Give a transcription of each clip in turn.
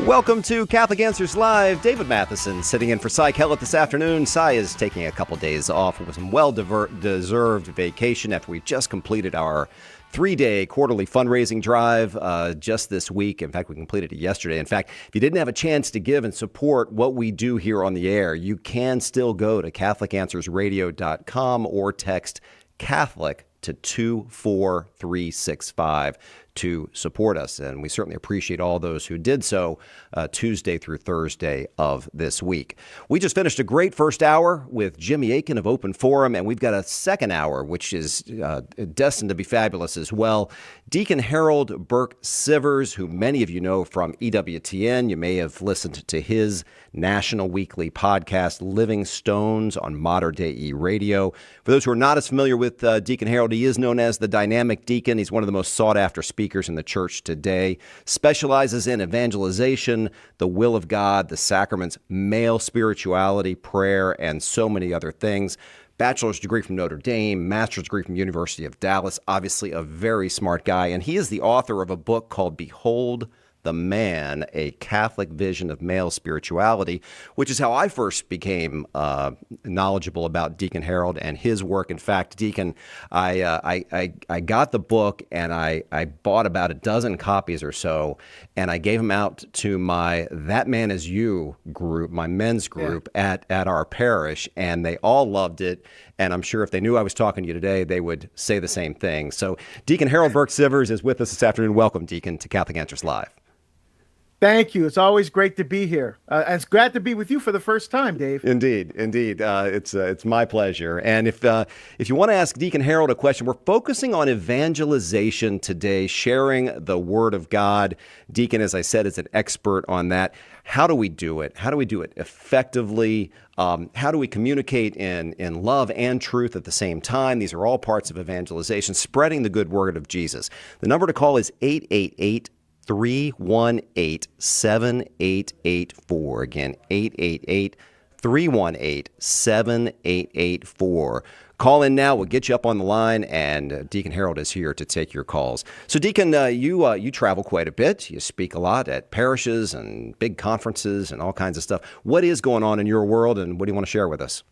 Welcome to Catholic Answers Live. David Matheson sitting in for Cy Kellett this afternoon. Cy is taking a couple days off with some well-deserved vacation after we just completed our 3-day quarterly fundraising drive just this week. In fact, we completed it yesterday. In fact, if you didn't have a chance to give and support what we do here on the air, you can still go to CatholicAnswersRadio.com or text Catholic to 24365 to support us. And we certainly appreciate all those who did so Tuesday through Thursday of this week. We just finished a great first hour with Jimmy Aiken of Open Forum, and we've got a second hour, which is destined to be fabulous as well. Deacon Harold Burke Sivers, who many of you know from EWTN. You may have listened to his national weekly podcast, Living Stones, on Modern Day E Radio. For those who are not as familiar with Deacon Harold, he is known as the Dynamic Deacon. He's one of the most sought-after speakers in the church today, specializes in evangelization, the will of God, the sacraments, male spirituality, prayer, and so many other things. Bachelor's degree from Notre Dame, master's degree from University of Dallas, obviously a very smart guy. And he is the author of a book called Behold the Man, a Catholic Vision of Male Spirituality, which is how I first became knowledgeable about Deacon Harold and his work. In fact, Deacon, I got the book and I bought about a dozen copies or so, and I gave them out to my That Man Is You group, my men's group at our parish, and they all loved it. And I'm sure if they knew I was talking to you today, they would say the same thing. So Deacon Harold Burke Sivers is with us this afternoon. Welcome, Deacon, to Catholic Answers Live. Thank you. It's always great to be here. And it's glad to be with you for the first time, Dave. Indeed. It's my pleasure. And if you want to ask Deacon Harold a question, we're focusing on evangelization today, sharing the Word of God. Deacon, as I said, is an expert on that. How do we do it? How do we do it effectively? How do we communicate in love and truth at the same time? These are all parts of evangelization, spreading the good word of Jesus. The number to call is 888-318-7884. Again, 888-318-7884. Call in now. We'll get you up on the line, and Deacon Harold is here to take your calls. So, Deacon, you travel quite a bit. You speak a lot at parishes and big conferences and all kinds of stuff. What is going on in your world, and what do you want to share with us?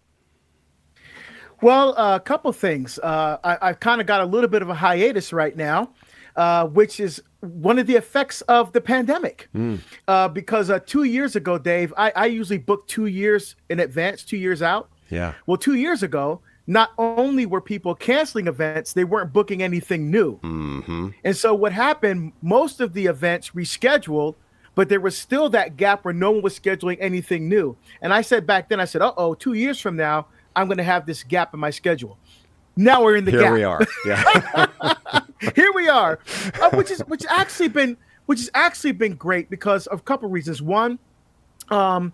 Well, a couple things. I've kind of got a little bit of a hiatus right now, which is one of the effects of the pandemic. Because 2 years ago, Dave, I usually book 2 years in advance, 2 years out. Yeah. Well, 2 years ago, not only were people canceling events, they weren't booking anything new. Mm-hmm. And so what happened, most of the events rescheduled, but there was still that gap where no one was scheduling anything new. And I said back then, 2 years from now, I'm going to have this gap in my schedule. Now we're in the gap. Here we are. Yeah. Here we are, which has actually been great because of a couple of reasons. One, I've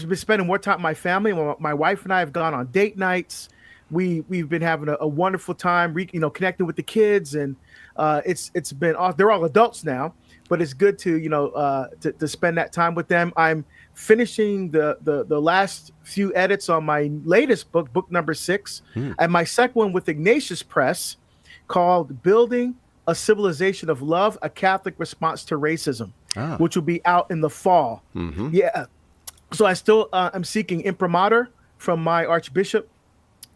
been spending more time with my family. My wife and I have gone on date nights. We've been having a wonderful time, connecting with the kids, and it's been awesome. They're all adults now, but it's good to to spend that time with them. I'm finishing the last few edits on my latest book number 6, and my second one with Ignatius Press, called Building a Civilization of Love, a Catholic Response to Racism, which will be out in the fall. Mm-hmm. Yeah. So I still am seeking imprimatur from my Archbishop.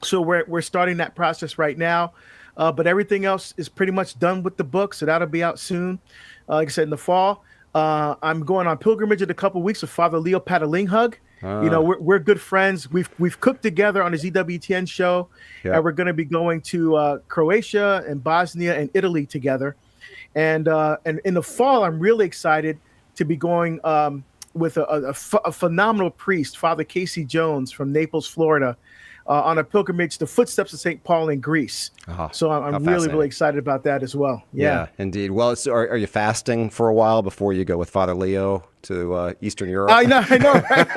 So we're starting that process right now. But everything else is pretty much done with the book. So that'll be out soon. Like I said, in the fall. I'm going on pilgrimage in a couple of weeks with Father Leo Patalinghug. We're good friends. We've cooked together on his EWTN show. Yeah. And we're going to be going to Croatia and Bosnia and Italy together. And in the fall, I'm really excited to be going with a phenomenal priest, Father Casey Jones from Naples, Florida, on a pilgrimage, the footsteps of St. Paul in Greece. So I'm really excited about that as well. Yeah, indeed. Well, are you fasting for a while before you go with Father Leo to Eastern Europe? I know, right?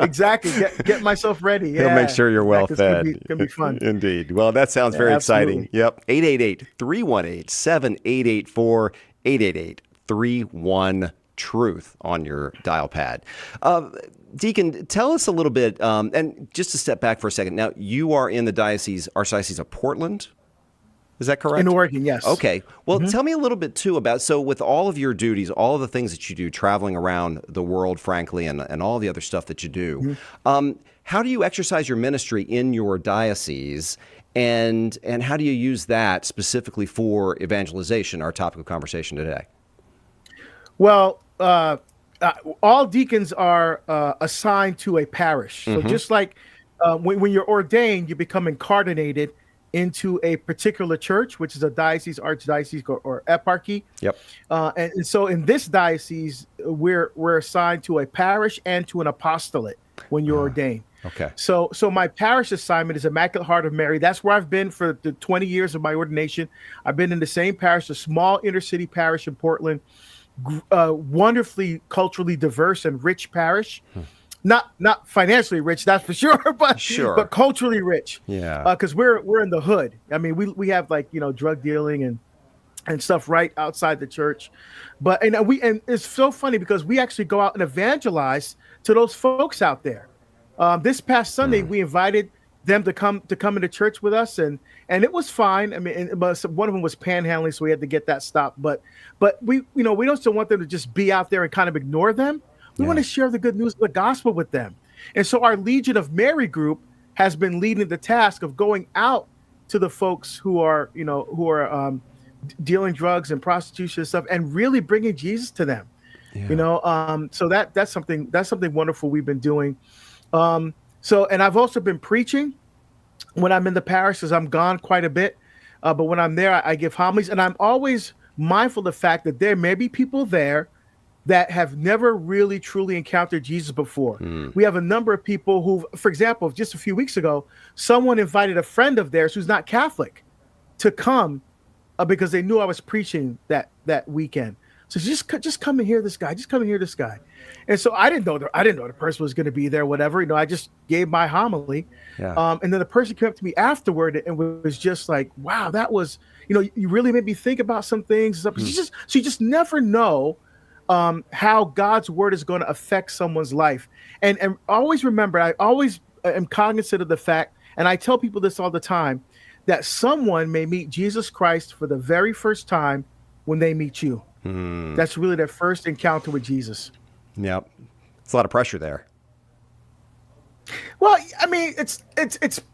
Exactly. Get myself ready. Yeah. He'll make sure you're well fed. It's gonna be fun. Indeed. Well, that sounds very exciting. Yep. 888-318-7884, 888-31-TRUTH on your dial pad. Deacon, tell us a little bit, and just to step back for a second. Now, you are in the Archdiocese of Portland? Is that correct? In Oregon, yes. Okay. Well, tell me a little bit, too, about, so with all of your duties, all of the things that you do, traveling around the world, frankly, and all the other stuff that you do, how do you exercise your ministry in your diocese, and how do you use that specifically for evangelization, our topic of conversation today? Well, all deacons are assigned to a parish. So just like when you're ordained, you become incarnated into a particular church, which is a diocese, archdiocese, or eparchy. Yep. And so in this diocese, we're assigned to a parish and to an apostolate when you're ordained. Okay. So my parish assignment is Immaculate Heart of Mary. That's where I've been for the 20 years of my ordination. I've been in the same parish, a small inner city parish in Portland, wonderfully culturally diverse and rich parish. Not financially rich, that's for sure, but culturally rich. Yeah. Because we're in the hood. I mean, we have drug dealing and stuff right outside the church, and it's so funny because we actually go out and evangelize to those folks out there. This past Sunday, we invited them to come into church with us, and it was fine. I mean, but one of them was panhandling, so we had to get that stopped. But we don't still want them to just be out there and kind of ignore them. We want to share the good news of the gospel with them. And so our Legion of Mary group has been leading the task of going out to the folks who are dealing drugs and prostitution and stuff, and really bringing Jesus to them. Yeah. So that's something wonderful we've been doing. And I've also been preaching when I'm in the parish, because I'm gone quite a bit. But when I'm there, I give homilies, and I'm always mindful of the fact that there may be people there that have never really truly encountered Jesus before. We have a number of people who, for example, just a few weeks ago, someone invited a friend of theirs who's not Catholic to come because they knew I was preaching that weekend. So just come and hear this guy. Just come and hear this guy. And so I didn't know the person was going to be there, whatever. I just gave my homily. Yeah. And then the person came up to me afterward and was just like, wow, that was, you really made me think about some things. So you just never know how God's word is going to affect someone's life. And always remember, I always am cognizant of the fact, and I tell people this all the time, that someone may meet Jesus Christ for the very first time when they meet you. That's really their first encounter with Jesus. Yep. It's a lot of pressure there. Well, I mean, it's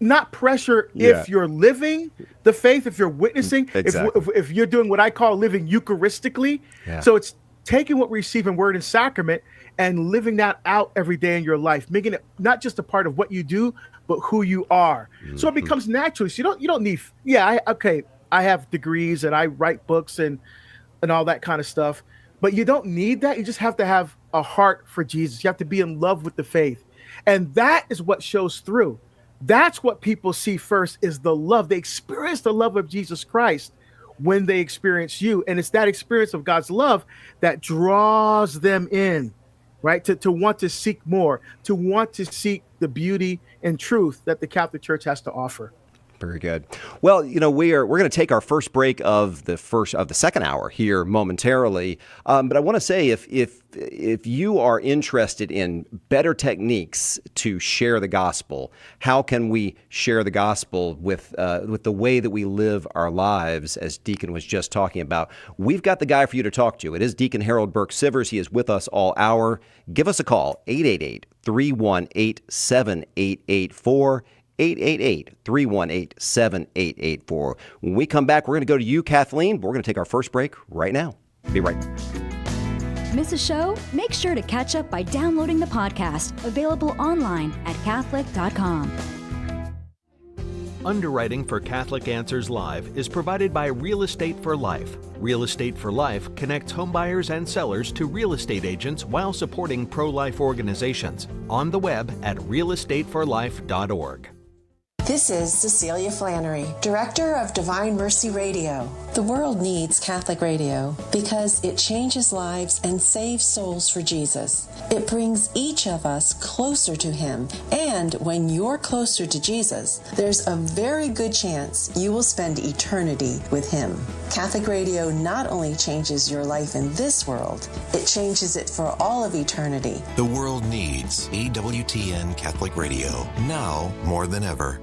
not pressure if you're living the faith, if you're witnessing, if you're doing what I call living Eucharistically. Yeah. So it's taking what we receive in word and sacrament and living that out every day in your life, making it not just a part of what you do, but who you are. So it becomes natural. So you don't need, I have degrees and I write books and all that kind of stuff, but you don't need that. You just have to have a heart for Jesus. You have to be in love with the faith. And that is what shows through. That's what people see first, is the love. They experience the love of Jesus Christ when they experience you. And it's that experience of God's love that draws them in, right? To want to seek more, to want to seek the beauty and truth that the Catholic Church has to offer. Very good. Well, we're going to take our first break of the second hour here momentarily. But I want to say, if you are interested in better techniques to share the gospel, how can we share the gospel with the way that we live our lives, as Deacon was just talking about? We've got the guy for you to talk to. It is Deacon Harold Burke Sivers. He is with us all hour. Give us a call, 888-318-7884. 888-318-7884. When we come back, we're going to go to you, Kathleen, but we're going to take our first break right now. Be right back. Miss a show? Make sure to catch up by downloading the podcast, available online at Catholic.com. Underwriting for Catholic Answers Live is provided by Real Estate for Life. Real Estate for Life connects homebuyers and sellers to real estate agents while supporting pro-life organizations. On the web at realestateforlife.org. This is Cecilia Flannery, Director of Divine Mercy Radio. The world needs Catholic radio because it changes lives and saves souls for Jesus. It brings each of us closer to Him, and when you're closer to Jesus, there's a very good chance you will spend eternity with Him. Catholic radio not only changes your life in this world, it changes it for all of eternity. The world needs EWTN Catholic Radio, now more than ever.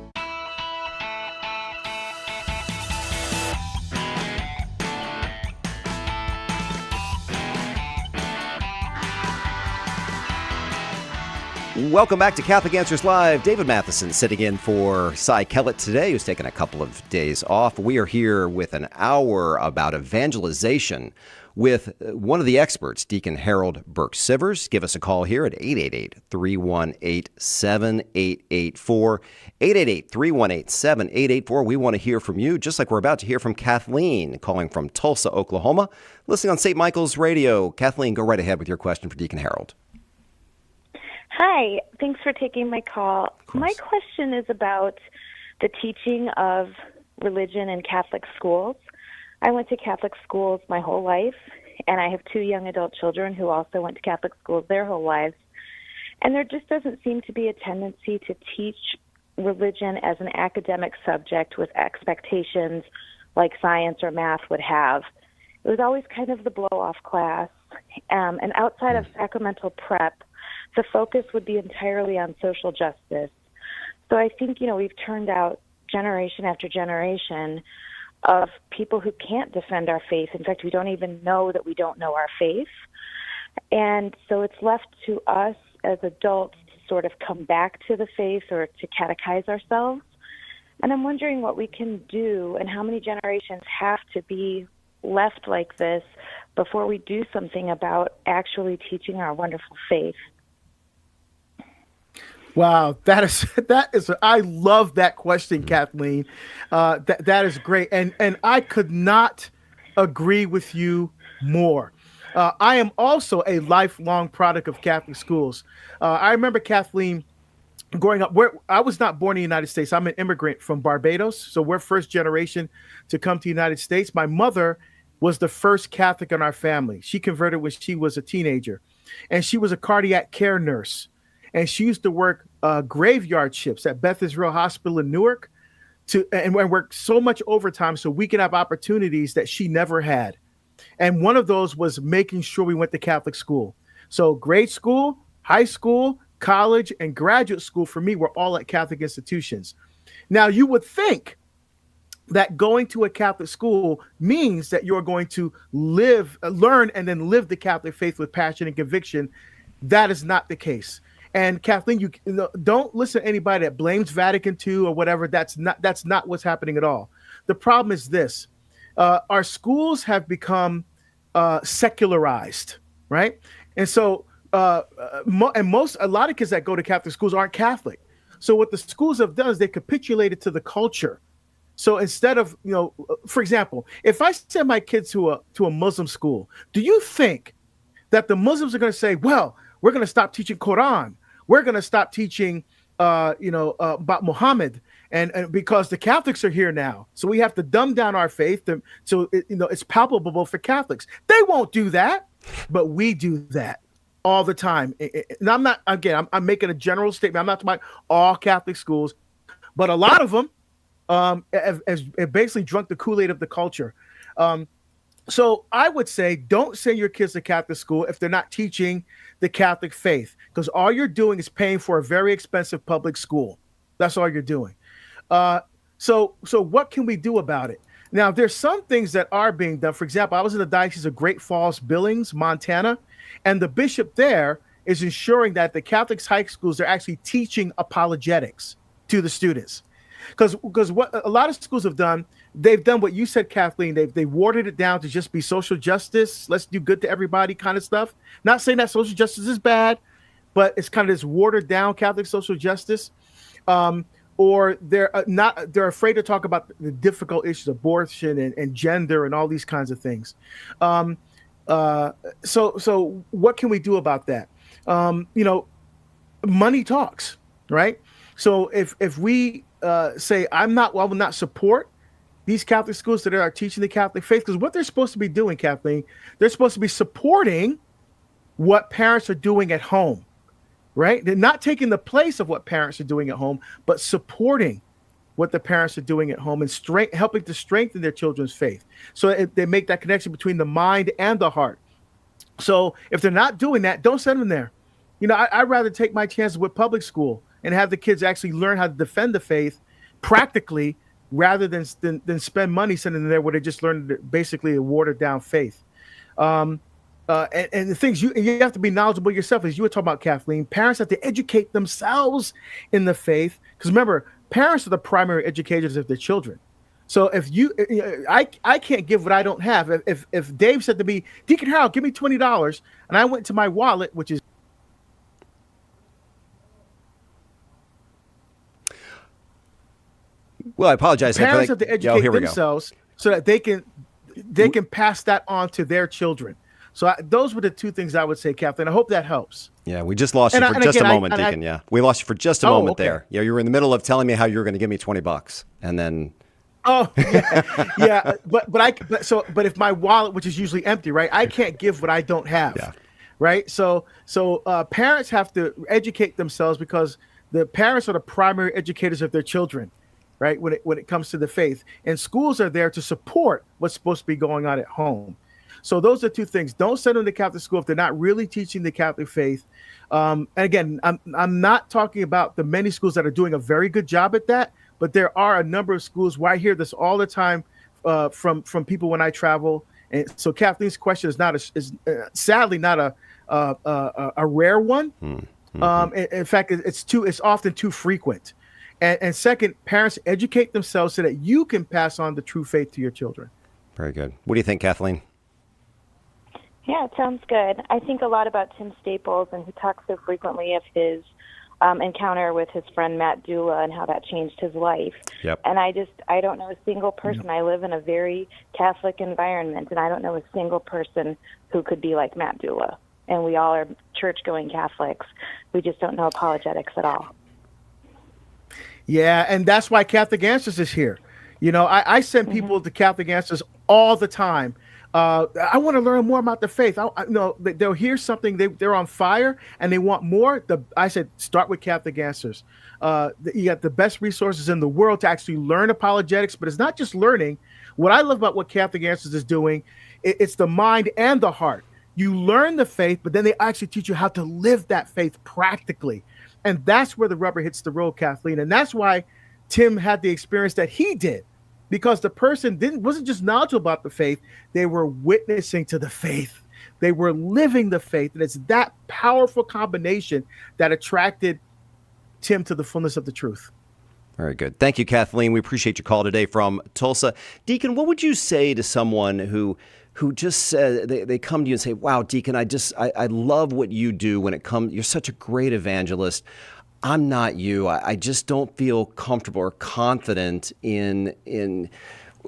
Welcome back to Catholic Answers Live. David Matheson sitting in for Cy Kellett today, who's taken a couple of days off. We are here with an hour about evangelization with one of the experts, Deacon Harold Burke Sivers. Give us a call here at 888-318-7884, 888-318-7884. We want to hear from you, just like we're about to hear from Kathleen, calling from Tulsa, Oklahoma, listening on St. Michael's Radio. Kathleen, go right ahead with your question for Deacon Harold. Hi, thanks for taking my call. My question is about the teaching of religion in Catholic schools. I went to Catholic schools my whole life, and I have 2 young adult children who also went to Catholic schools their whole lives. And there just doesn't seem to be a tendency to teach religion as an academic subject with expectations like science or math would have. It was always kind of the blow-off class. And outside of sacramental prep, the focus would be entirely on social justice. So I think, we've turned out generation after generation of people who can't defend our faith. In fact, we don't even know that we don't know our faith. And so it's left to us as adults to sort of come back to the faith or to catechize ourselves. And I'm wondering what we can do and how many generations have to be left like this before we do something about actually teaching our wonderful faith. Wow, that is I love that question, Kathleen. That is great, and I could not agree with you more. I am also a lifelong product of Catholic schools. I remember, Kathleen, growing up. I was not born in the United States. I'm an immigrant from Barbados, so we're first generation to come to the United States. My mother was the first Catholic in our family. She converted when she was a teenager, and she was a cardiac care nurse. And she used to work graveyard shifts at Beth Israel Hospital in Newark and work so much overtime so we could have opportunities that she never had. And one of those was making sure we went to Catholic school. So grade school, high school, college, and graduate school for me were all at Catholic institutions. Now, you would think that going to a Catholic school means that you're going to learn, and then live the Catholic faith with passion and conviction. That is not the case. And Kathleen, you don't listen to anybody that blames Vatican II or whatever. That's not what's happening at all. The problem is this: our schools have become secularized, right? And so, a lot of kids that go to Catholic schools aren't Catholic. So what the schools have done is they capitulated to the culture. So instead of, for example, if I send my kids to a Muslim school, do you think that the Muslims are going to say, well, we're going to stop teaching Quran, we're going to stop teaching, about Muhammad, and because the Catholics are here now, so we have to dumb down our faith so it's palpable for Catholics? They won't do that, but we do that all the time. And I'm making a general statement. I'm not talking about all Catholic schools, but a lot of them have basically drunk the Kool-Aid of the culture. So I would say don't send your kids to Catholic school if they're not teaching the Catholic faith, because all you're doing is paying for a very expensive public school. That's all you're doing. So what can we do about it? Now, there's some things that are being done. For example, I was in the Diocese of Great Falls, Billings, Montana, and the bishop there is ensuring that the Catholic high schools are actually teaching apologetics to the students. Because what a lot of schools have done, they've done what you said, Kathleen. They've watered it down to just be social justice. Let's do good to everybody kind of stuff. Not saying that social justice is bad, but it's kind of this watered down Catholic social justice. Or they're afraid to talk about the difficult issues, abortion and gender and all these kinds of things. So what can we do about that? Money talks, right? So if we say I will not support these Catholic schools that are teaching the Catholic faith, because what they're supposed to be doing, Kathleen, they're supposed to be supporting what parents are doing at home, right? They're not taking the place of what parents are doing at home, but supporting what the parents are doing at home and helping to strengthen their children's faith. So they make that connection between the mind and the heart. So if they're not doing that, don't send them there. I'd rather take my chances with public school and have the kids actually learn how to defend the faith practically, rather than spend money sending them there where they just learn basically a watered down faith. And the things you have to be knowledgeable yourself, as you were talking about, Kathleen. Parents have to educate themselves in the faith, because remember, parents are the primary educators of their children. So if I can't give what I don't have. If Dave said to me, Deacon Harold, give me $20, and I went to my wallet, which is Well, I apologize. parents have to educate themselves so that they can pass that on to their children. So those were the two things I would say, Kathleen. I hope that helps. Yeah, we just lost you for just a moment, Deacon. Yeah, we lost you for just a moment okay. there. Yeah, you were in the middle of telling me how you were going to give me $20, and then. Oh yeah, yeah. But if my wallet, which is usually empty, right? I can't give what I don't have. Yeah. Right. So parents have to educate themselves, because the parents are the primary educators of their children, right? When it comes to the faith, and schools are there to support what's supposed to be going on at home. So those are two things. Don't send them to Catholic school if they're not really teaching the Catholic faith. And again, I'm not talking about the many schools that are doing a very good job at that, but there are a number of schools where I hear this all the time from people when I travel. And so Kathleen's question is sadly not a rare one. Mm-hmm. In fact, it's often too frequent. And second, parents educate themselves so that you can pass on the true faith to your children. Very good. What do you think, Kathleen? Yeah, it sounds good. I think a lot about Tim Staples, and he talks so frequently of his encounter with his friend Matt Dula and how that changed his life. Yep. And I don't know a single person. I live in a very Catholic environment, and I don't know a single person who could be like Matt Dula. And we all are church-going Catholics. We just don't know apologetics at all. Yeah, and that's why Catholic Answers is here. I send people to Catholic Answers all the time. I want to learn more about the faith. They'll hear something, they're on fire, and they want more. I said, start with Catholic Answers. You got the best resources in the world to actually learn apologetics, but it's not just learning. What I love about what Catholic Answers is doing, it's the mind and the heart. You learn the faith, but then they actually teach you how to live that faith practically. And that's where the rubber hits the road, Kathleen. And that's why Tim had the experience that he did. Because the person wasn't just knowledgeable about the faith, they were witnessing to the faith. They were living the faith. And it's that powerful combination that attracted Tim to the fullness of the truth. Very good. Thank you, Kathleen. We appreciate your call today from Tulsa. Deacon, what would you say to someone who just said, they come to you and say, wow, Deacon, I love what you do when it comes, you're such a great evangelist. I'm not you. I just don't feel comfortable or confident in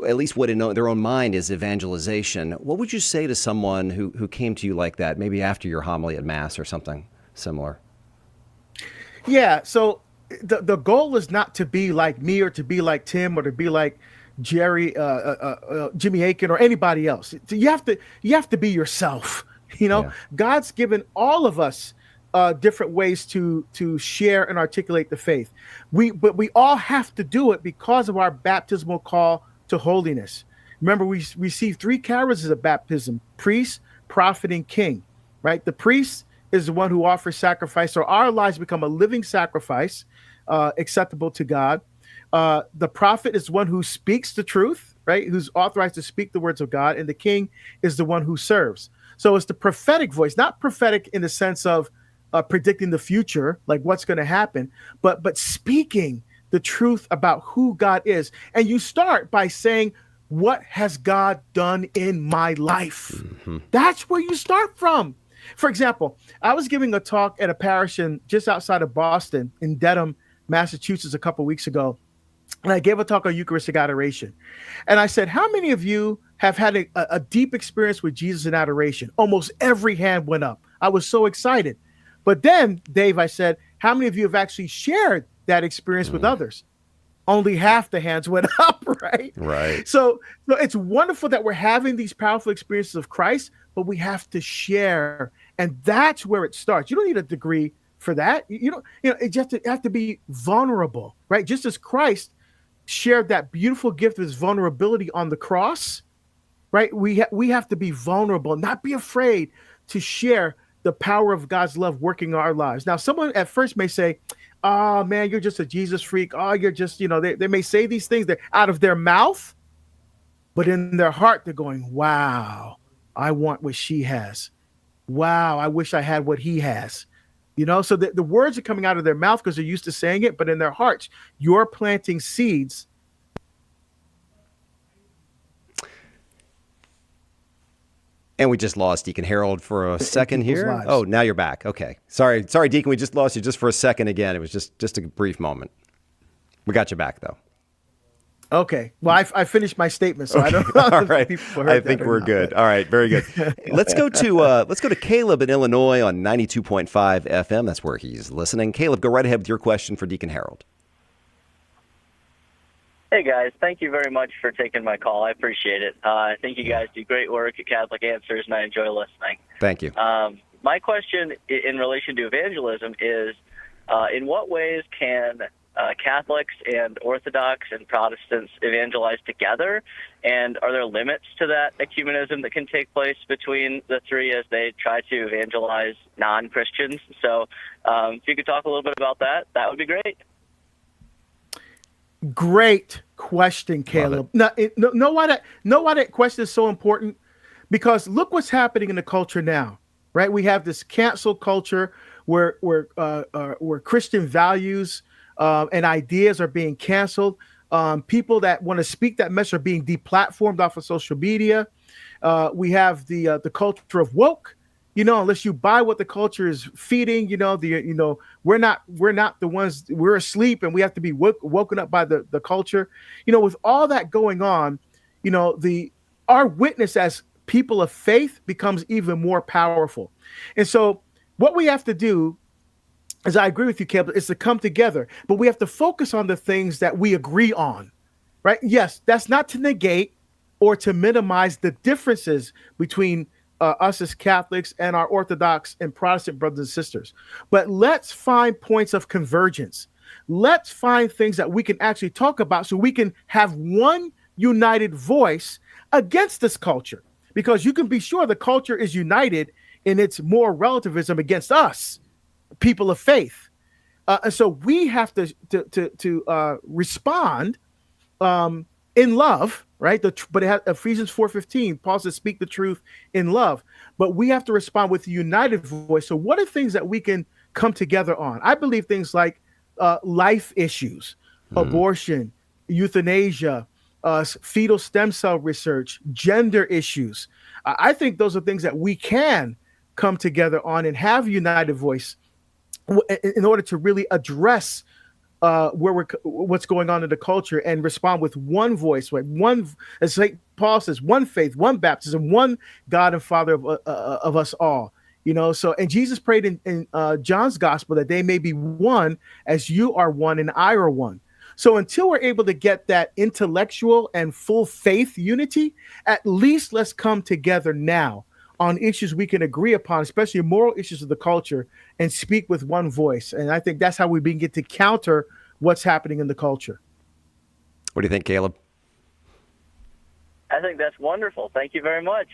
at least what in their own mind is evangelization. What would you say to someone who came to you like that, maybe after your homily at Mass or something similar? Yeah, so the goal is not to be like me or to be like Tim or to be like Jimmy Akin or anybody else. You have to be yourself. Yeah. God's given all of us different ways to share and articulate the faith. But we all have to do it because of our baptismal call to holiness. Remember, we receive 3 charisms of baptism: priest, prophet, and king. Right? The priest is the one who offers sacrifice, so our lives become a living sacrifice, acceptable to God. The prophet is one who speaks the truth, right? Who's authorized to speak the words of God, and the king is the one who serves. So it's the prophetic voice, not prophetic in the sense of predicting the future, like what's going to happen, but speaking the truth about who God is. And you start by saying, what has God done in my life? Mm-hmm. That's where you start from. For example, I was giving a talk at a parish just outside of Boston in Dedham, Massachusetts, a couple of weeks ago. And I gave a talk on Eucharistic adoration. And I said, how many of you have had a deep experience with Jesus in adoration? Almost every hand went up. I was so excited. But then, Dave, I said, how many of you have actually shared that experience with others? Only half the hands went up, right? Right. So it's wonderful that we're having these powerful experiences of Christ, but we have to share. And that's where it starts. You don't need a degree for that. It just have to be vulnerable, right? Just as Christ shared that beautiful gift of his vulnerability on the cross, right? We have to be vulnerable, not be afraid to share the power of God's love working in our lives. Now, someone at first may say, oh man, you're just a Jesus freak. Oh, you're just, they may say these things that out of their mouth, but in their heart, they're going, wow, I want what she has. wow, I wish I had what he has. So the words are coming out of their mouth because they're used to saying it, but in their hearts, you're planting seeds. And we just lost Deacon Harold for a second here. lives. Oh, now you're back. Okay. Sorry, Deacon. We just lost you just for a second again. It was just a brief moment. We got you back, though. Okay. Well, I finished my statement, so I don't know. All right. I think we're good. All right. Very good. Let's go to Caleb in Illinois on 92.5 FM. That's where he's listening. Caleb, go right ahead with your question for Deacon Harold. Hey, guys. Thank you very much for taking my call. I appreciate it. I think you guys do great work at Catholic Answers, and I enjoy listening. Thank you. My question in relation to evangelism is, in what ways can Catholics and Orthodox and Protestants evangelize together? And are there limits to that ecumenism that can take place between the three as they try to evangelize non-Christians? So if you could talk a little bit about that, that would be great. Great question, Caleb. Know why that question is so important? Because look what's happening in the culture now, right? We have this cancel culture where Christian values and ideas are being canceled. People that want to speak that message are being deplatformed off of social media. We have the culture of woke. Unless you buy what the culture is feeding, we're not the ones. We're asleep, and we have to be woken up by the culture. With all that going on, our witness as people of faith becomes even more powerful. And so, what we have to do, as I agree with you, Caleb, is to come together, but we have to focus on the things that we agree on, right? Yes, that's not to negate or to minimize the differences between us as Catholics and our Orthodox and Protestant brothers and sisters. But let's find points of convergence. Let's find things that we can actually talk about so we can have one united voice against this culture. Because you can be sure the culture is united in its moral relativism against us, people of faith. And so we have to respond in love, right? But it has Ephesians 4:15, Paul says, speak the truth in love. But we have to respond with a united voice. So what are things that we can come together on? I believe things like life issues, abortion, euthanasia, fetal stem cell research, gender issues. I think those are things that we can come together on and have a united voice in order to really address what's going on in the culture and respond with one voice, right? One, as St. Paul says, one faith, one baptism, one God and Father of us all. So, and Jesus prayed in John's gospel that they may be one as you are one and I are one. So until we're able to get that intellectual and full faith unity, at least let's come together now on issues we can agree upon, especially moral issues of the culture, and speak with one voice. And I think that's how we begin to counter what's happening in the culture. What do you think, Caleb? I think that's wonderful. Thank you very much.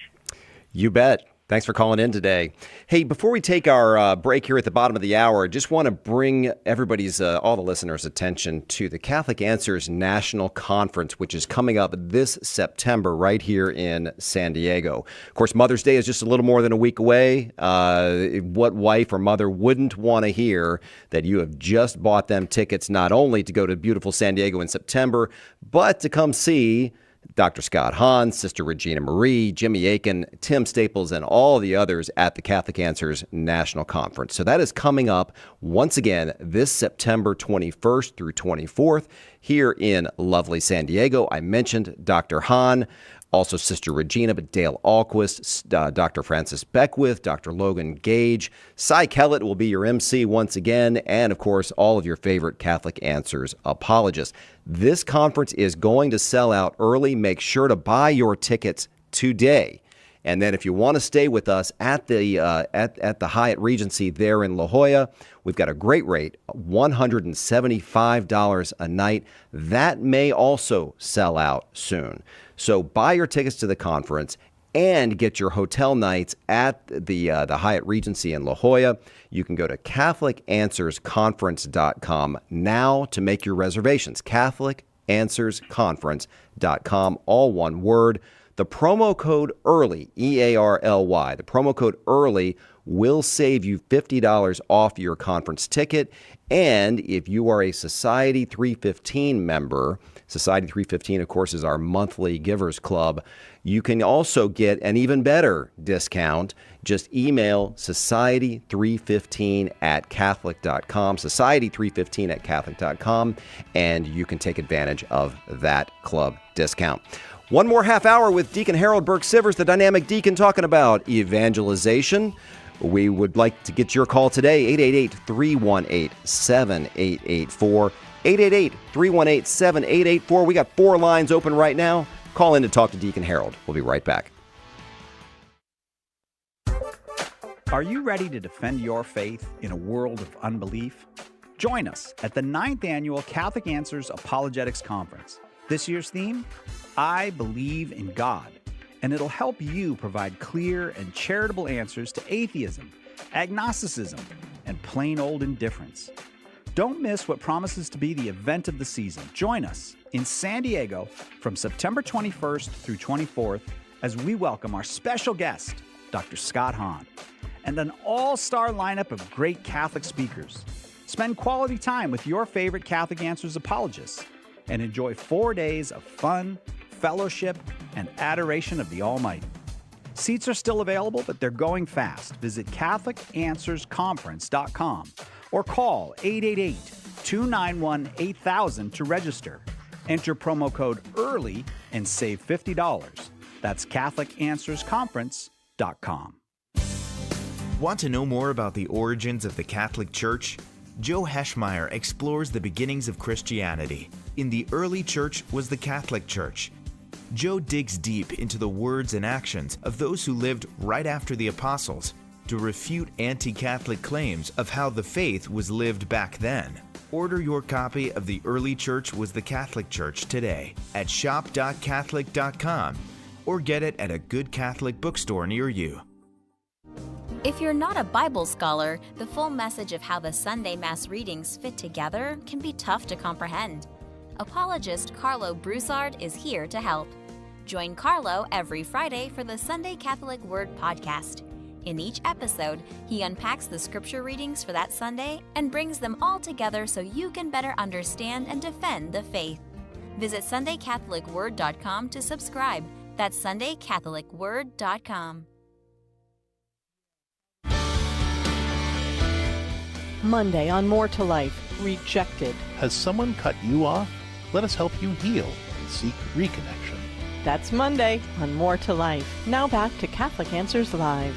You bet. Thanks for calling in today. Hey, before we take our break here at the bottom of the hour, I just want to bring everybody's, all the listeners' attention to the Catholic Answers National Conference, which is coming up this September right here in San Diego. Of course, Mother's Day is just a little more than a week away. What wife or mother wouldn't want to hear that you have just bought them tickets not only to go to beautiful San Diego in September, but to come see Dr. Scott Hahn, Sister Regina Marie, Jimmy Akin, Tim Staples, and all the others at the Catholic Answers National Conference. So that is coming up once again this September 21st through 24th here in lovely San Diego. I mentioned Dr. Hahn, also Sister Regina, but Dale Ahlquist, Dr. Francis Beckwith, Dr. Logan Gage, Cy Kellett will be your MC once again, and of course, all of your favorite Catholic Answers apologists. This conference is going to sell out early. Make sure to buy your tickets today. And then if you want to stay with us at the Hyatt Regency there in La Jolla, we've got a great rate, $175 a night. That may also sell out soon. So buy your tickets to the conference and get your hotel nights at the Hyatt Regency in La Jolla. You can go to CatholicAnswersConference.com now to make your reservations. CatholicAnswersConference.com, all one word. The promo code EARLY, EARLY, the promo code EARLY will save you $50 off your conference ticket. And if you are a Society 315 member, Society 315, of course, is our monthly Givers Club, you can also get an even better discount. Just email society315@catholic.com, society315@catholic.com, and you can take advantage of that club discount. One more half hour with Deacon Harold Burke Sivers, the dynamic deacon, talking about evangelization. We would like to get your call today, 888-318-7884, 888-318-7884. We got 4 lines open right now. Call in to talk to Deacon Harold. We'll be right back. Are you ready to defend your faith in a world of unbelief? Join us at the 9th Annual Catholic Answers Apologetics Conference. This year's theme, I Believe in God, and it'll help you provide clear and charitable answers to atheism, agnosticism, and plain old indifference. Don't miss what promises to be the event of the season. Join us in San Diego from September 21st through 24th as we welcome our special guest, Dr. Scott Hahn, and an all-star lineup of great Catholic speakers. Spend quality time with your favorite Catholic Answers apologists and enjoy 4 days of fun, fellowship, and adoration of the Almighty. Seats are still available, but they're going fast. Visit CatholicAnswersConference.com or call 888-291-8000 to register. Enter promo code EARLY and save $50. That's CatholicAnswersConference.com. Want to know more about the origins of the Catholic Church? Joe Heschmeyer explores the beginnings of Christianity. In the early church was the Catholic Church. Joe digs deep into the words and actions of those who lived right after the apostles to refute anti-Catholic claims of how the faith was lived back then. Order your copy of The Early Church Was the Catholic Church today at shop.catholic.com or get it at a good Catholic bookstore near you. If you're not a Bible scholar, the full message of how the Sunday Mass readings fit together can be tough to comprehend. Apologist Carlo Broussard is here to help. Join Carlo every Friday for the Sunday Catholic Word podcast. In each episode, he unpacks the scripture readings for that Sunday and brings them all together so you can better understand and defend the faith. Visit SundayCatholicWord.com to subscribe. That's SundayCatholicWord.com. Monday on More to Life, Rejected. Has someone cut you off? Let us help you heal and seek reconnection. That's Monday on More to Life. Now back to Catholic Answers Live.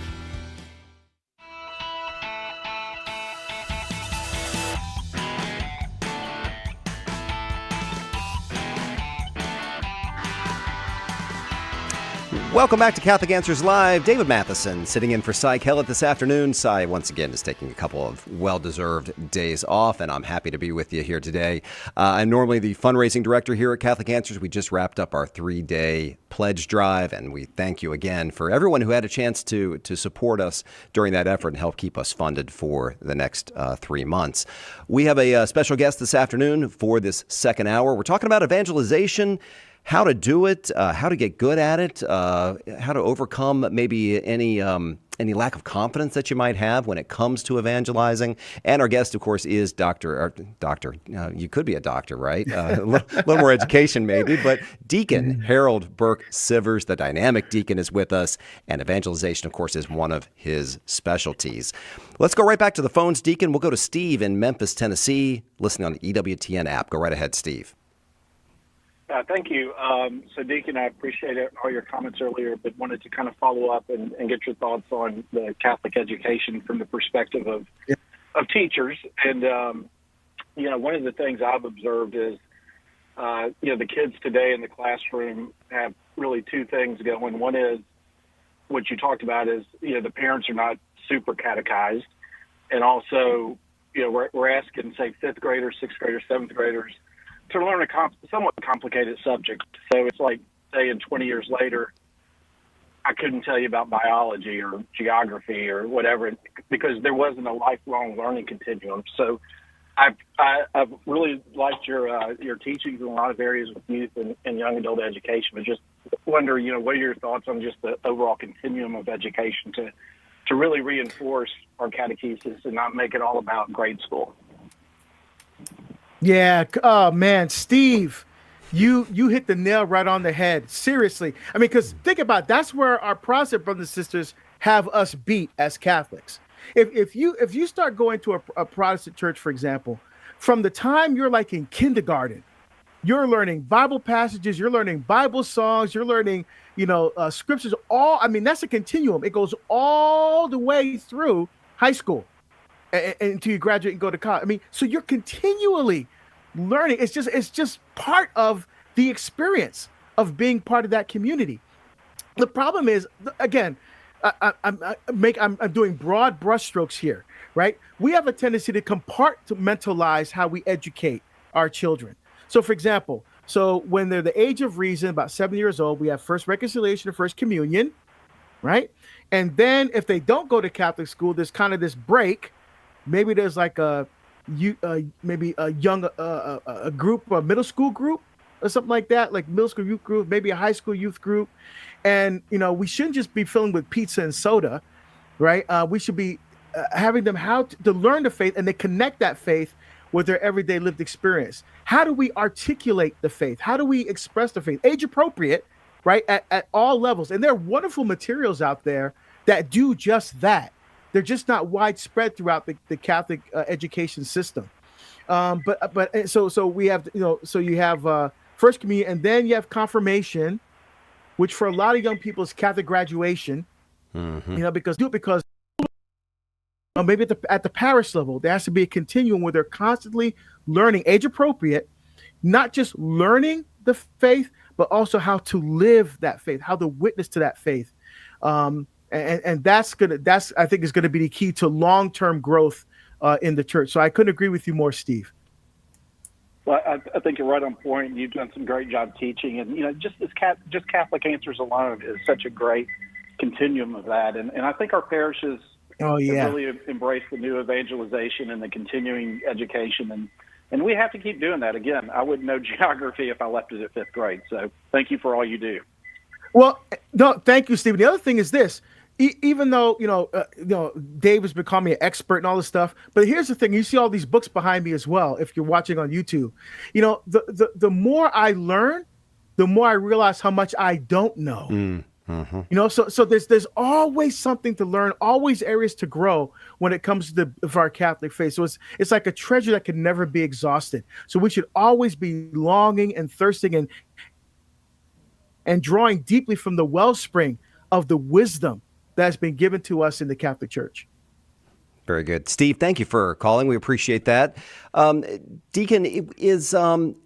Welcome back to Catholic Answers Live. David Matheson sitting in for Cy Kellett this afternoon. Cy, once again, is taking a couple of well-deserved days off, and I'm happy to be with you here today. I'm normally the fundraising director here at Catholic Answers. We just wrapped up our 3-day pledge drive, and we thank you again for everyone who had a chance to support us during that effort and help keep us funded for the next 3 months. We have a special guest this afternoon for this second hour. We're talking about evangelization, how to do it, how to get good at it, how to overcome maybe any lack of confidence that you might have when it comes to evangelizing. And our guest, of course, is you could be a doctor, right? A little more education maybe, but Deacon Harold Burke Sivers, the dynamic deacon, is with us, and evangelization, of course, is one of his specialties. Let's go right back to the phones, Deacon. We'll go to Steve in Memphis, Tennessee, listening on the EWTN app. Go right ahead, Steve. Thank you. So, Deacon, I appreciate all your comments earlier, but wanted to kind of follow up and get your thoughts on the Catholic education from the perspective of teachers. And, one of the things I've observed is, the kids today in the classroom have really 2 things going. One is what you talked about is, the parents are not super catechized. And also, we're asking, say, 5th graders, 6th graders, 7th graders to learn a somewhat complicated subject. So it's like saying 20 years later, I couldn't tell you about biology or geography or whatever, because there wasn't a lifelong learning continuum. So I've really liked your teachings in a lot of areas with youth and young adult education, but just wonder, what are your thoughts on just the overall continuum of education to really reinforce our catechesis and not make it all about grade school? Yeah. Oh man, Steve, you hit the nail right on the head. Seriously. I mean, because think about it, that's where our Protestant brothers and sisters have us beat as Catholics. If you start going to a Protestant church, for example, from the time you're like in kindergarten, you're learning Bible passages, you're learning Bible songs, you're learning, scriptures. That's a continuum. It goes all the way through high school until you graduate and go to college. I mean, so you're continually learning. It's just part of the experience of being part of that community. The problem is, again, I'm doing broad brushstrokes here, right? We have a tendency to compartmentalize how we educate our children. So, for example, when they're the age of reason, about 7 years old, we have first reconciliation or first communion, right? And then if they don't go to Catholic school, there's kind of this break. Maybe there's like a group, a middle school group or something like that, like middle school youth group, maybe a high school youth group. And, we shouldn't just be filling with pizza and soda, right? We should be having them how to learn the faith, and they connect that faith with their everyday lived experience. How do we articulate the faith? How do we express the faith? Age appropriate, right? At all levels. And there are wonderful materials out there that do just that. They're just not widespread throughout the Catholic education system. So we have, so you have first communion, and then you have confirmation, which for a lot of young people is Catholic graduation. Mm-hmm. Because maybe at the parish level, there has to be a continuum where they're constantly learning, age appropriate, not just learning the faith, but also how to live that faith, how to witness to that faith. And that's I think is gonna be the key to long-term growth in the church. So I couldn't agree with you more, Steve. Well, I think you're right on point. You've done some great job teaching, and just Catholic Answers alone is such a great continuum of that. And I think our parishes have really embraced the new evangelization and the continuing education, and we have to keep doing that. Again, I wouldn't know geography if I left it at fifth grade. So thank you for all you do. Well, no, thank you, Stephen. The other thing is this. Even though Dave has become an expert and all this stuff, but here's the thing: you see all these books behind me as well. If you're watching on YouTube, the more I learn, the more I realize how much I don't know. Mm-hmm. So there's always something to learn, always areas to grow when it comes to our Catholic faith. So it's like a treasure that can never be exhausted. So we should always be longing and thirsting and drawing deeply from the wellspring of the wisdom that has been given to us in the Catholic Church. Very good. Steve, thank you for calling. We appreciate that. Deacon,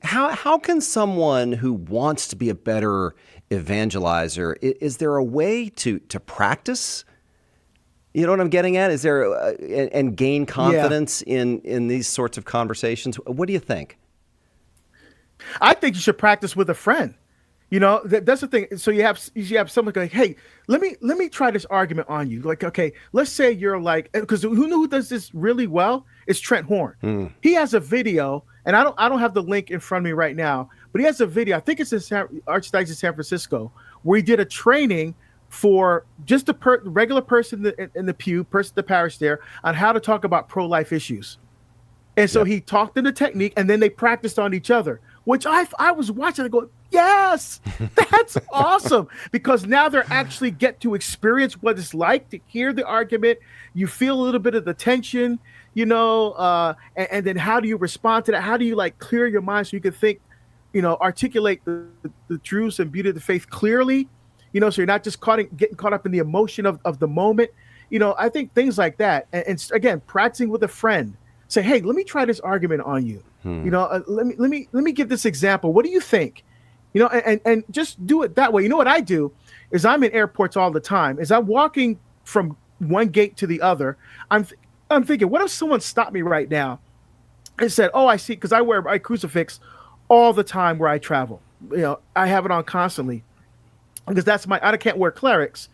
how can someone who wants to be a better evangelizer, is there a way to practice? You know what I'm getting at? Is there and gain confidence in these sorts of conversations? What do you think? I think you should practice with a friend. That's the thing. So you have someone going, hey, let me try this argument on you. Like, okay, let's say you're like, because who does this really well? It's Trent Horn. He has a video, and I don't have the link in front of me right now, but he has a video. I think it's in Archdiocese of San Francisco, where he did a training for just the regular person in the pew, person at the parish there, on how to talk about pro-life issues. And so he taught them the technique, and then they practiced on each other, which I was watching and going, yes, that's awesome. Because now they're actually get to experience what it's like to hear the argument. You feel a little bit of the tension, and then how do you respond to that? How do you clear your mind so you can think, articulate the truths and beauty of the faith clearly, so you're not just getting caught up in the emotion of the moment. I think things like that. And again, practicing with a friend. Say, hey, let me try this argument on you. Let me give this example. What do you think? And just do it that way. You know what I do is I'm in airports all the time. As I'm walking from one gate to the other, I'm thinking, what if someone stopped me right now and said, oh, I see, because I wear my crucifix all the time where I travel. I have it on constantly because I can't wear clerics.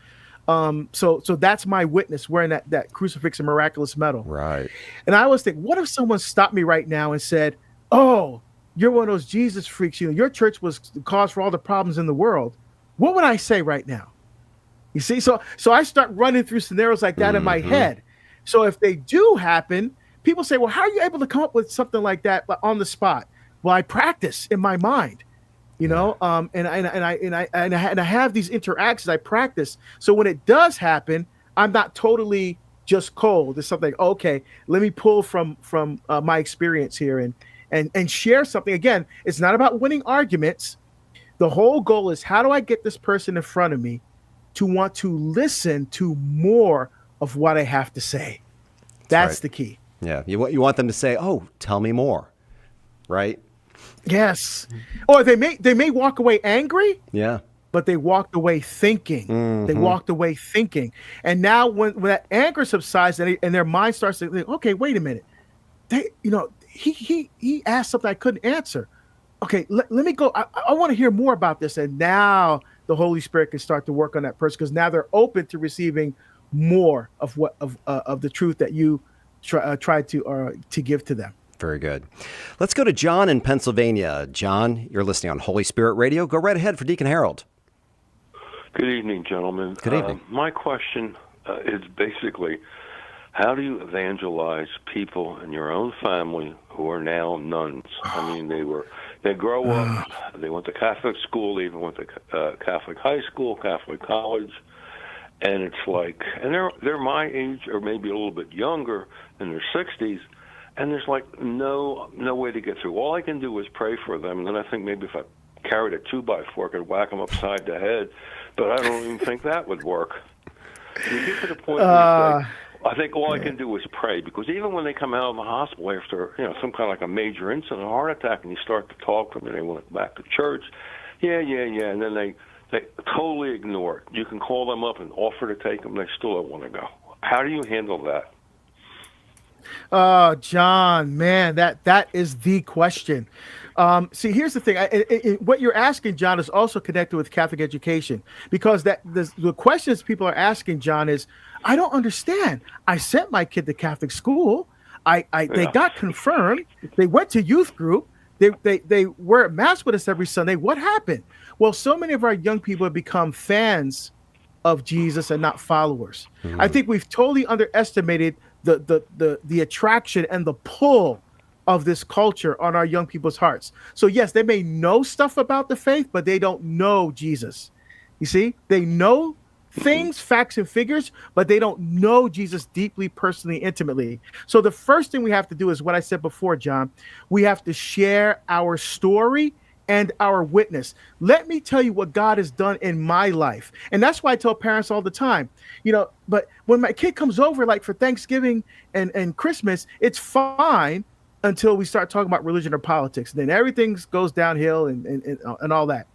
So that's my witness, wearing that crucifix and miraculous medal. Right. And I always think, what if someone stopped me right now and said, "Oh, you're one of those Jesus freaks. Your church was the cause for all the problems in the world." What would I say right now? You see, so I start running through scenarios like that in my head. So if they do happen, people say, "Well, how are you able to come up with something like that on the spot?" Well, I practice in my mind, and I have these interactions. I practice, so when it does happen, I'm not totally just cold. It's something like, okay, let me pull from my experience here and share something. Again, it's not about winning arguments. The whole goal is, how do I get this person in front of me to want to listen to more of what I have to say? That's the key. Yeah, you want them to say, "Oh, tell me more," right? Yes. Or they may walk away angry. Yeah. But they walked away thinking. They walked away thinking. And now when that anger subsides and their mind starts to think, okay, wait a minute. He asked something I couldn't answer. Okay, let me go. I want to hear more about this. And now the Holy Spirit can start to work on that person, because now they're open to receiving more of the truth that you try to give to them. Very good. Let's go to John in Pennsylvania. John, you're listening on Holy Spirit Radio. Go right ahead for Deacon Harold. Good evening, gentlemen. Good evening. My question is basically, how do you evangelize people in your own family who are now nuns? I mean, they grow up, they went to Catholic school, they even went to Catholic high school, Catholic college, and it's like, and they're my age or maybe a little bit younger, in their 60s, and there's like no way to get through. All I can do is pray for them, and then I think maybe if I carried a 2x4, I could whack them upside the head, but I don't even think that would work. You get to the point where it's like, I think all I can do is pray, because even when they come out of the hospital after some kind of like a major incident, a heart attack, and you start to talk to them, and they went back to church, and then they totally ignore it. You can call them up and offer to take them, they still don't want to go. How do you handle that? Oh, John, man, that is the question. See, here's the thing. What you're asking, John, is also connected with Catholic education, because the questions people are asking, John, is, I don't understand. I sent my kid to Catholic school. They got confirmed. They went to youth group. They were at Mass with us every Sunday. What happened? Well, so many of our young people have become fans of Jesus and not followers. I think we've totally underestimated the attraction and the pull of this culture on our young people's hearts. So yes, they may know stuff about the faith, but they don't know Jesus. You see, they know things, facts and figures, but they don't know Jesus deeply, personally, intimately. So the first thing we have to do is what I said before, John. We have to share our story and our witness. Let me tell you what God has done in my life. And that's why I tell parents all the time, but when my kid comes over, like for Thanksgiving and Christmas, it's fine until we start talking about religion or politics. Then everything goes downhill and all that.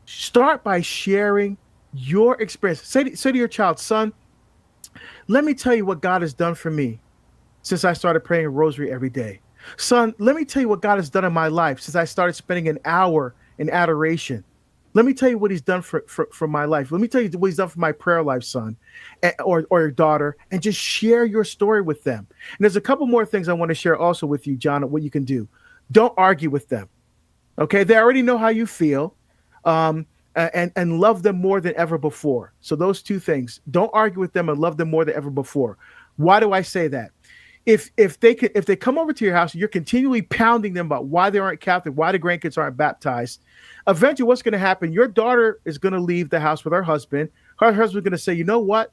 Start by sharing your experience. Say to your child, son, let me tell you what God has done for me since I started praying a rosary every day. Son, let me tell you what God has done in my life since I started spending an hour in adoration. Let me tell you what he's done for my life. Let me tell you what he's done for my prayer life, son, or your daughter, and just share your story with them. And there's a couple more things I want to share also with you, John, what you can do. Don't argue with them. Okay? They already know how you feel, and love them more than ever before. So those two things. Don't argue with them and love them more than ever before. Why do I say that? If they come over to your house and you're continually pounding them about why they aren't Catholic, why the grandkids aren't baptized, eventually what's going to happen? Your daughter is going to leave the house with her husband. Her husband's going to say, you know what?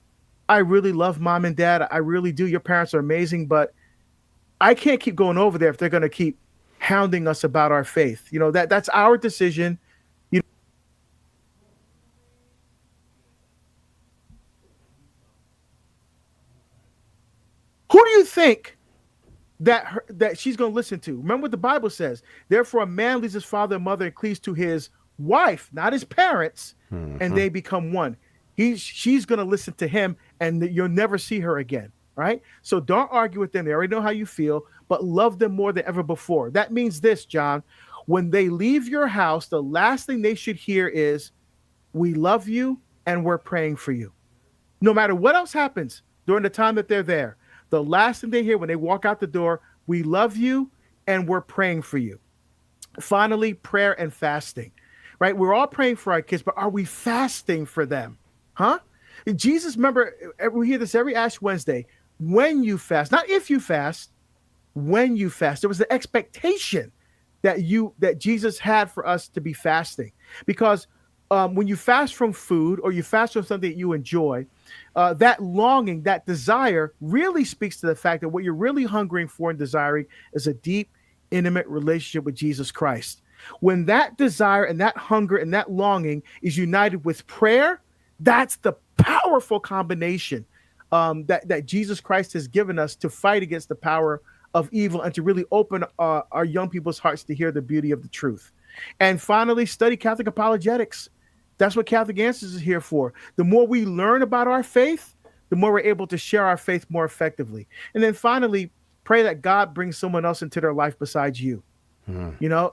I really love mom and dad. I really do. Your parents are amazing, but I can't keep going over there if they're going to keep hounding us about our faith. That's our decision. Who do you think that she's going to listen to? Remember what the Bible says. Therefore, a man leaves his father and mother and cleaves to his wife, not his parents, and they become one. She's going to listen to him, and you'll never see her again, right? So don't argue with them. They already know how you feel, but love them more than ever before. That means this, John. When they leave your house, the last thing they should hear is, we love you and we're praying for you. No matter what else happens during the time that they're there, the last thing they hear when they walk out the door, we love you and we're praying for you. Finally, prayer and fasting, right? We're all praying for our kids, but are we fasting for them? Huh? Jesus, remember, we hear this every Ash Wednesday. When you fast, not if you fast, when you fast. There was the expectation that Jesus had for us to be fasting. Because when you fast from food or you fast from something that you enjoy, that longing, that desire really speaks to the fact that what you're really hungering for and desiring is a deep, intimate relationship with Jesus Christ. When that desire and that hunger and that longing is united with prayer, that's the powerful combination that Jesus Christ has given us to fight against the power of evil and to really open our young people's hearts to hear the beauty of the truth. And finally, study Catholic apologetics. That's what Catholic Answers is here for. The more we learn about our faith, the more we're able to share our faith more effectively. And then finally, pray that God brings someone else into their life besides you. In a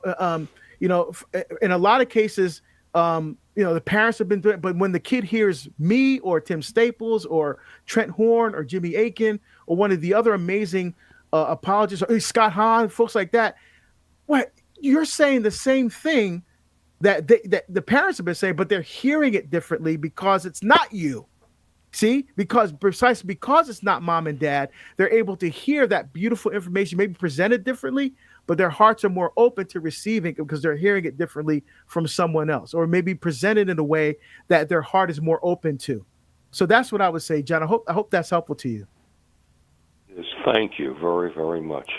lot of cases, the parents have been doing it, but when the kid hears me or Tim Staples or Trent Horn or Jimmy Aiken or one of the other amazing apologists, or Scott Hahn, folks like that, what you're saying the same thing that the parents have been saying, but they're hearing it differently because it's not you. See, precisely because it's not mom and dad, they're able to hear that beautiful information, maybe presented differently, but their hearts are more open to receiving it because they're hearing it differently from someone else, or maybe presented in a way that their heart is more open to. So that's what I would say, John. I hope that's helpful to you. Yes, thank you very, very much.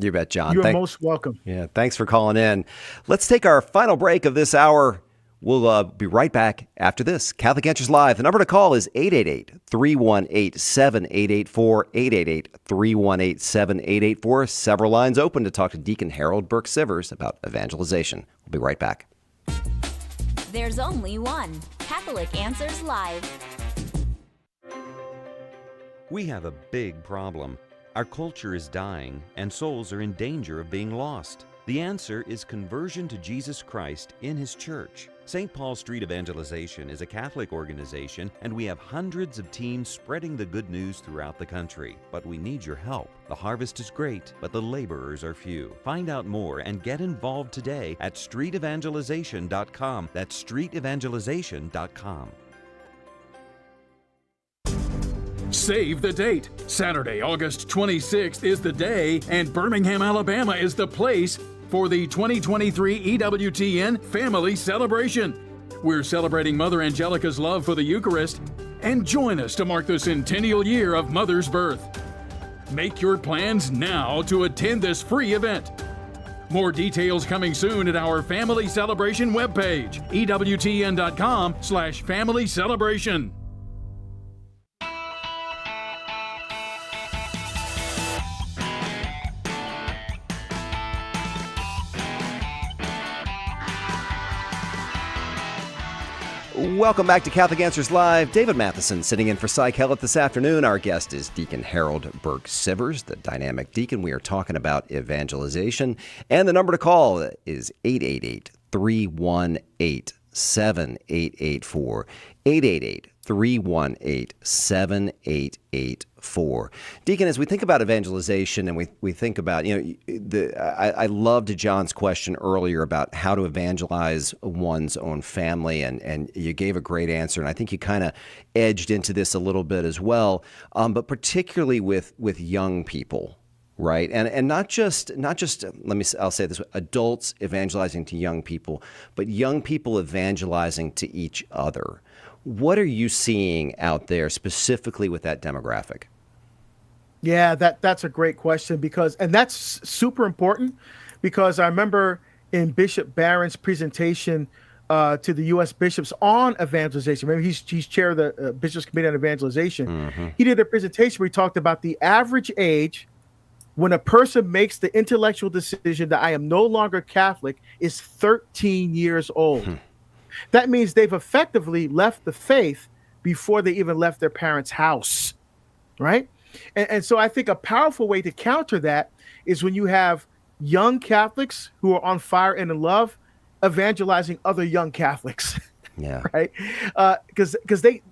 You bet, John. You're most welcome. Yeah, thanks for calling in. Let's take our final break of this hour. We'll be right back after this. Catholic Answers Live. The number to call is 888-318-7884, 888-318-7884. Several lines open to talk to Deacon Harold Burke Sivers about evangelization. We'll be right back. There's only one Catholic Answers Live. We have a big problem. Our culture is dying, and souls are in danger of being lost. The answer is conversion to Jesus Christ in His church. St. Paul Street Evangelization is a Catholic organization, and we have hundreds of teams spreading the good news throughout the country. But we need your help. The harvest is great, but the laborers are few. Find out more and get involved today at streetevangelization.com. That's streetevangelization.com. Save the date. Saturday, August 26th is the day, and Birmingham, Alabama is the place for the 2023 EWTN Family Celebration. We're celebrating Mother Angelica's love for the Eucharist, and join us to mark the centennial year of Mother's birth. Make your plans now to attend this free event. More details coming soon at our Family Celebration webpage, EWTN.com/Family Celebration. Welcome back to Catholic Answers Live. David Matheson sitting in for Cy Kellett this afternoon. Our guest is Deacon Harold Burke Sivers, the dynamic deacon. We are talking about evangelization. And the number to call is 888-318-7884. 888-318-7884. Deacon, as we think about evangelization and we think about, I loved John's question earlier about how to evangelize one's own family, and you gave a great answer, and I think you kind of edged into this a little bit as well, but particularly with young people. Right. And not just I'll say this, adults evangelizing to young people, but young people evangelizing to each other. What are you seeing out there specifically with that demographic? Yeah, that's a great question and that's super important, because I remember in Bishop Barron's presentation to the U.S. bishops on evangelization. Maybe he's chair of the Bishops Committee on Evangelization. Mm-hmm. He did a presentation where he talked about the average age when a person makes the intellectual decision that I am no longer Catholic is 13 years old. That means they've effectively left the faith before they even left their parents' house, right? And so I think a powerful way to counter that is when you have young Catholics who are on fire and in love evangelizing other young Catholics. Yeah. Right. Because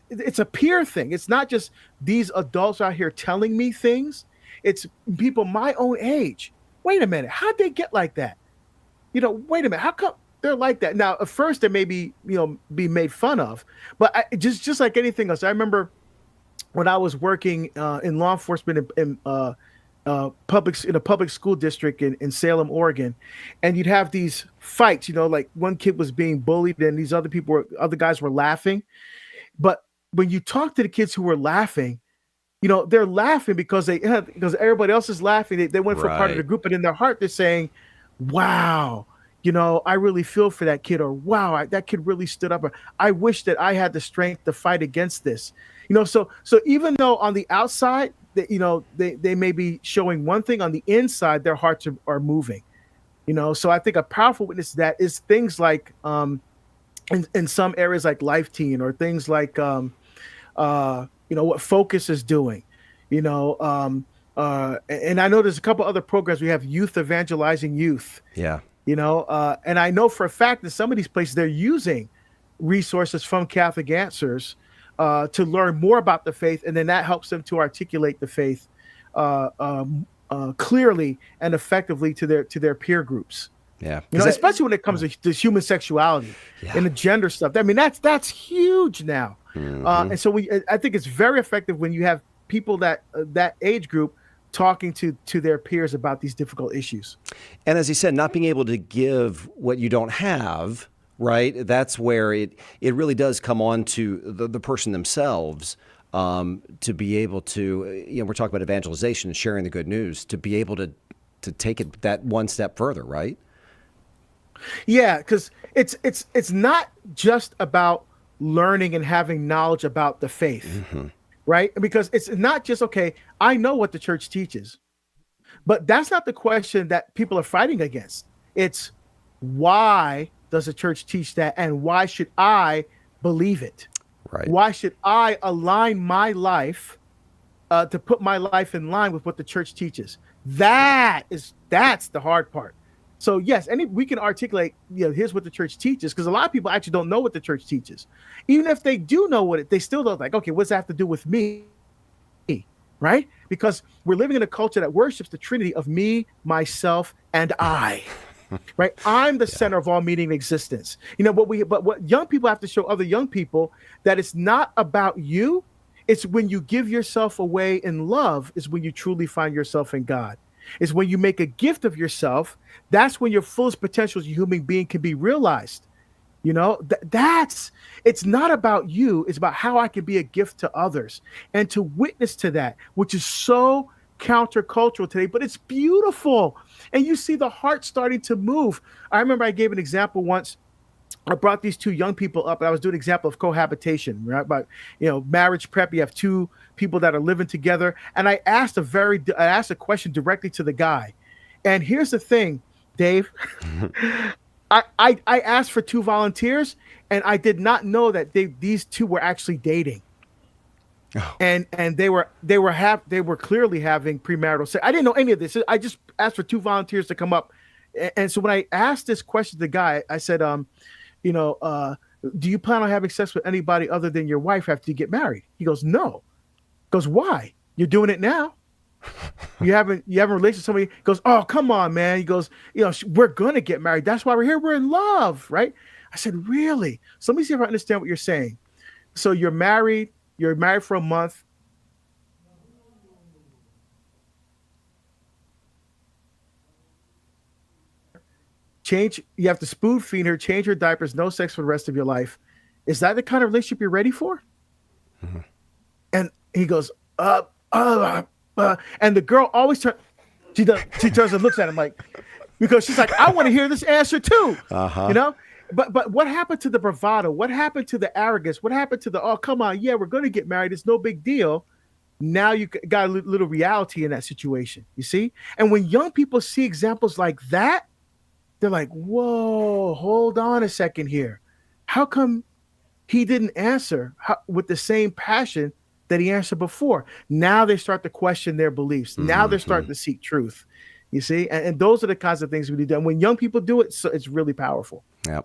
it's a peer thing. It's not just these adults out here telling me things. It's people my own age. Wait a minute. How'd they get like that? Wait a minute. How come they're like that? Now, at first they may be made fun of, but just like anything else, I remember when I was working in law enforcement in a public school district in Salem, Oregon, and you'd have these fights, like one kid was being bullied and these other guys were laughing. But when you talk to the kids who were laughing, they're laughing because everybody else is laughing. They went for part of the group, but in their heart, they're saying, wow, I really feel for that kid, or wow, that kid really stood up. Or, I wish that I had the strength to fight against this. So even though on the outside, they may be showing one thing, on the inside, their hearts are moving. So I think a powerful witness to that is things like in some areas like Life Teen, or things like what Focus is doing, and I know there's a couple other programs. We have Youth Evangelizing Youth. Yeah. And I know for a fact that some of these places, they're using resources from Catholic Answers to learn more about the faith, and then that helps them to articulate the faith clearly and effectively to their peer groups. Yeah, especially when it comes to human sexuality and the gender stuff. I mean, that's huge now. And so I think it's very effective when you have people that age group talking to their peers about these difficult issues. And as he said, not being able to give what you don't have, right? That's where it really does come on to the person themselves to be able to, we're talking about evangelization and sharing the good news, to be able to take it that one step further, right? Yeah, because it's not just about learning and having knowledge about the faith, right? Because it's not just, okay, I know what the church teaches, but that's not the question that people are fighting against. It's why does the church teach that, and why should I believe it? Right. Why should I align my life to put my life in line with what the church teaches? That's the hard part. So yes, we can articulate, here's what the church teaches, because a lot of people actually don't know what the church teaches. Even if they do know they still don't, like, okay, what's that have to do with me? Right? Because we're living in a culture that worships the Trinity of me, myself, and I. Right? I'm the center of all meaning and existence. But what young people have to show other young people, that it's not about you. It's when you give yourself away in love is when you truly find yourself in God. Is when you make a gift of yourself. That's when your fullest potential as a human being can be realized. It's not about you. It's about how I can be a gift to others and to witness to that, which is so countercultural today, but it's beautiful. And you see the heart starting to move. I remember I gave an example once. I brought these two young people up, and I was doing an example of cohabitation, right? About, marriage prep. You have two people that are living together. And I asked a question directly to the guy. And here's the thing, Dave. I asked for two volunteers, and I did not know that these two were actually dating. Oh. And they were clearly having premarital sex. I didn't know any of this. I just asked for two volunteers to come up. And so when I asked this question to the guy, I said, do you plan on having sex with anybody other than your wife after you get married? He goes, no. He goes, why? You're doing it now. You have a relationship with somebody. He goes, oh, come on, man. He goes, we're going to get married. That's why we're here. We're in love, right? I said, really? So let me see if I understand what you're saying. So you're married for a month. You have to spoon feed her, change her diapers, no sex for the rest of your life. Is that the kind of relationship you're ready for? Mm-hmm. And he goes, and the girl always turns and looks at him because she's like, I want to hear this answer too. Uh-huh. But what happened to the bravado? What happened to the arrogance? What happened to oh, come on, yeah, we're going to get married. It's no big deal. Now you got a little reality in that situation, you see? And when young people see examples like that, they're like, whoa, hold on a second here. How come he didn't answer with the same passion that he answered before? Now they start to question their beliefs. Mm-hmm. Now they're starting to seek truth. You see? And those are the kinds of things we do. And when young people do it, so it's really powerful. Yeah.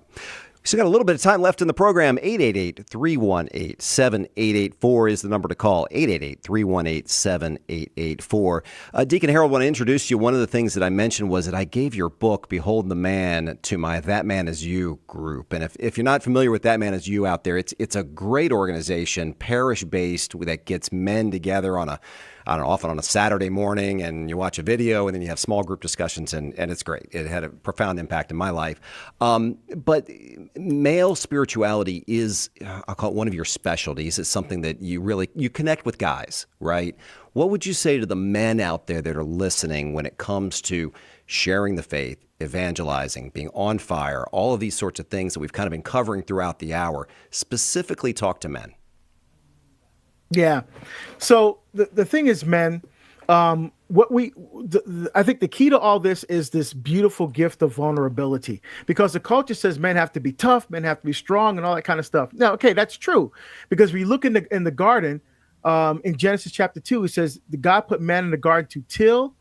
So got a little bit of time left in the program. 888-318-7884 is the number to call. 888-318-7884. Deacon Harold, want to introduce you. One of the things that I mentioned was that I gave your book, Behold the Man, to my That Man Is You group. And if you're not familiar with That Man Is You out there, it's a great organization, parish-based, that gets men together often on a Saturday morning, and you watch a video, and then you have small group discussions, and it's great. It had a profound impact in my life. But male spirituality is, I'll call it, one of your specialties. It's something that you connect with guys, right? What would you say to the men out there that are listening when it comes to sharing the faith, evangelizing, being on fire, all of these sorts of things that we've kind of been covering throughout the hour? Specifically talk to men. Yeah. So the thing is, men, I think the key to all this is this beautiful gift of vulnerability, because the culture says men have to be tough, men have to be strong, and all that kind of stuff. Now, okay, that's true, because when you look in the garden, in Genesis chapter 2, it says the God put man in the garden to till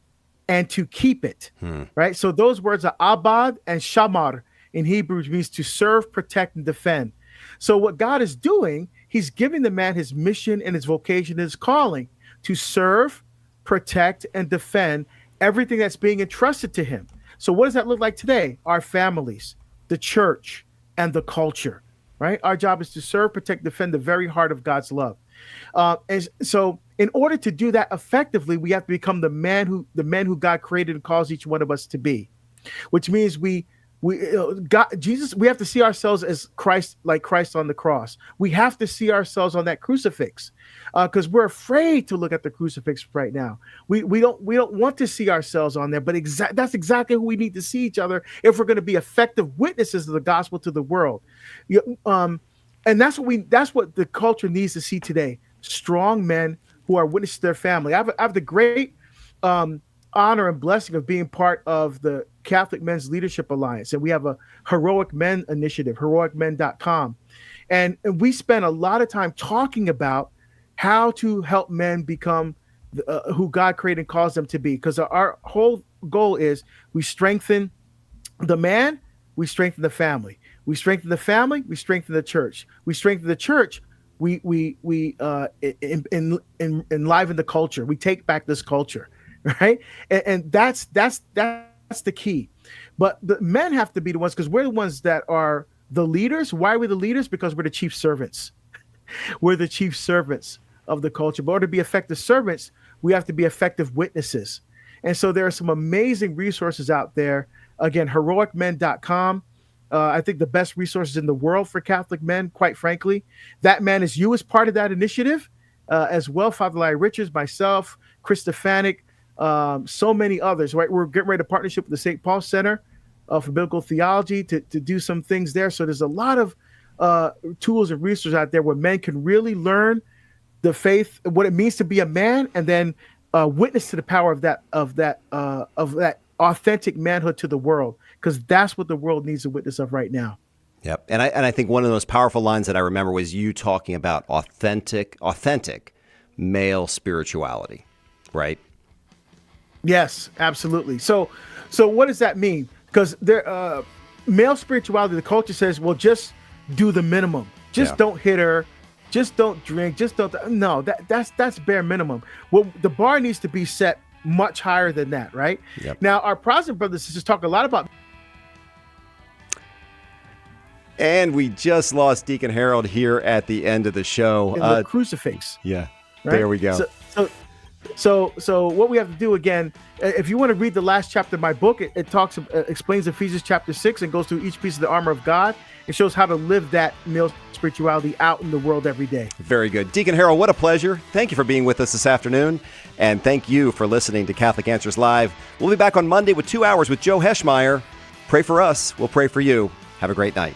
and to keep it. Right. So those words are abad and shamar in Hebrew, which means to serve, protect, and defend. So what God is doing, he's giving the man his mission and his vocation, his calling to serve, protect, and defend everything that's being entrusted to him. So what does that look like today? Our families, the church, and the culture, right? Our job is to serve, protect, defend the very heart of God's love. And so in order to do that effectively, we have to become the men who God created and calls each one of us to be, which means we have to see ourselves as Christ, like Christ on the cross. We have to see ourselves on that crucifix, because we're afraid to look at the crucifix right now. We don't want to see ourselves on there, but that's exactly who we need to see each other if we're going to be effective witnesses of the gospel to the world. And that's what the culture needs to see today: strong men who are witnesses to their family. I have the great honor and blessing of being part of the Catholic Men's Leadership Alliance, and we have a Heroic Men initiative, heroicmen.com, and we spend a lot of time talking about how to help men become who God created and calls them to be, because our whole goal is we strengthen the man, we strengthen the family, we strengthen the family, we strengthen the church, we strengthen the church, we enliven the culture, we take back this culture. Right. And that's the key. But the men have to be the ones, because we're the ones that are the leaders. Why are we the leaders? Because we're the chief servants. We're the chief servants of the culture. But in order to be effective servants, we have to be effective witnesses. And so there are some amazing resources out there. Again, heroicmen.com. I think the best resources in the world for Catholic men, quite frankly. That Man Is You is part of that initiative as well. Father Larry Richards, myself, Chris Stefanik, so many others, right? We're getting ready to partnership with the St. Paul Center for Biblical Theology to do some things there. So there's a lot of tools and resources out there where men can really learn the faith, what it means to be a man, and then witness to the power of that authentic manhood to the world, because that's what the world needs a witness of right now. Yep. And I think one of the most powerful lines that I remember was you talking about authentic male spirituality, right? Yes, absolutely. So what does that mean? Because male spirituality, the culture says, well, just do the minimum. Just don't hit her. Just don't drink. Just don't. No, that's bare minimum. Well, the bar needs to be set much higher than that, right? Yep. Now, our Protestant brothers and sisters talk a lot about. And we just lost Deacon Harold here at the end of the show. The crucifix. Yeah, right? There we go. So what we have to do again, if you want to read the last chapter of my book, it explains Ephesians chapter 6 and goes through each piece of the armor of God. It shows how to live that male spirituality out in the world every day. Very good. Deacon Harold, what a pleasure. Thank you for being with us this afternoon. And thank you for listening to Catholic Answers Live. We'll be back on Monday with 2 hours with Joe Heschmeyer. Pray for us. We'll pray for you. Have a great night.